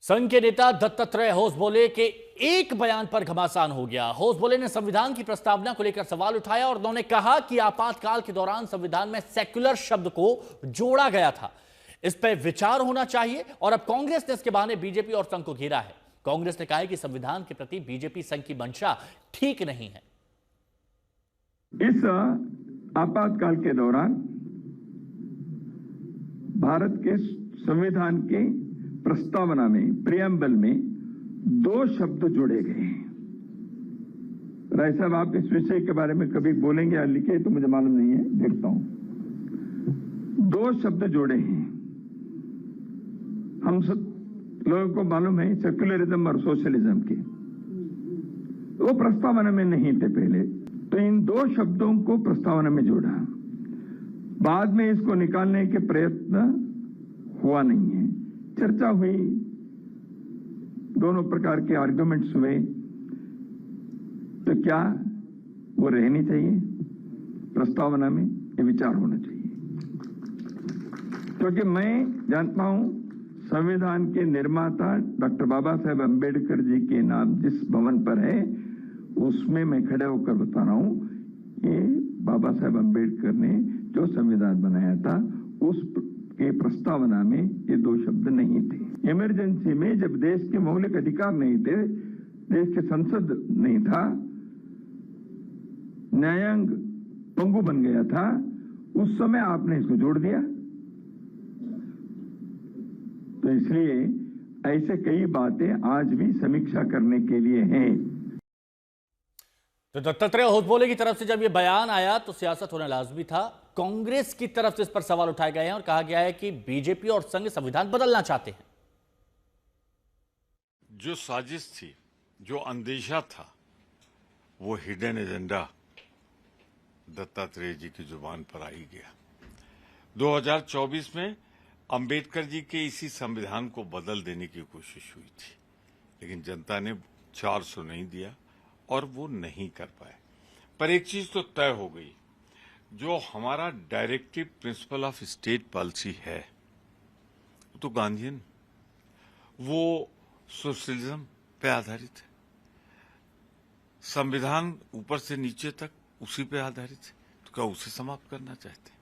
संघ के नेता दत्तात्रेय होस बोले कि एक बयान पर घमासान हो गया। होस बोले ने संविधान की प्रस्तावना को लेकर सवाल उठाया और उन्होंने कहा कि आपातकाल के दौरान संविधान में सेक्युलर शब्द को जोड़ा गया था, इस पर विचार होना चाहिए और अब कांग्रेस ने इसके बहाने बीजेपी और संघ को घेरा है। कांग्रेस ने कहा है कि संविधान के प्रति बीजेपी संघ की मंशा ठीक नहीं है। इस आपातकाल के दौरान भारत के संविधान के प्रस्तावना में, प्रियम्बल में 2 शब्द जोड़े गए हैं। राय साहब, आप इस विषय के बारे में कभी बोलेंगे या लिखे तो मुझे मालूम नहीं है, देखता हूं। 2 शब्द जोड़े हैं। हम सब लोगों को मालूम है सेक्युलरिज्म और सोशलिज्म के, वो प्रस्तावना में नहीं थे पहले, तो इन 2 शब्दों को प्रस्तावना में जोड़ा। बाद में इसको निकालने के प्रयत्न हुआ नहीं है, चर्चा हुई, दोनों प्रकार के आर्गुमेंट्स हुए, तो क्या वो रहनी चाहिए प्रस्तावना में, ये विचार होना चाहिए। क्योंकि मैं जानता हूं संविधान के निर्माता डॉक्टर बाबा साहेब अम्बेडकर जी के नाम जिस भवन पर है, उसमें मैं खड़े होकर बता रहा हूं, ये बाबा साहेब अम्बेडकर ने जो संविधान बनाया था उस के प्रस्तावना में ये 2 शब्द नहीं थे। इमरजेंसी में जब देश के मौलिक अधिकार नहीं थे, देश के संसद नहीं था, न्यायांग पंगु बन गया था, उस समय आपने इसको जोड़ दिया। तो इसलिए ऐसे कई बातें आज भी समीक्षा करने के लिए हैं। तो दत्तात्रेय होस बोले की तरफ से जब यह बयान आया तो सियासत होना लाजमी था। कांग्रेस की तरफ से इस पर सवाल उठाए गए हैं और कहा गया है कि बीजेपी और संघ संविधान बदलना चाहते हैं। जो साजिश थी, जो अंदेशा था, वो हिडन एजेंडा दत्तात्रेय जी की जुबान पर आ ही गया। 2024 में अंबेडकर जी के इसी संविधान को बदल देने की कोशिश हुई थी, लेकिन जनता ने 400 नहीं दिया और वो नहीं कर पाए। पर एक चीज तो तय हो गई, जो हमारा directive principle of state policy है वो तो गांधीयन, वो सोशलिज्म पे आधारित है। संविधान ऊपर से नीचे तक उसी पे आधारित है, तो क्या उसे समाप्त करना चाहते हैं?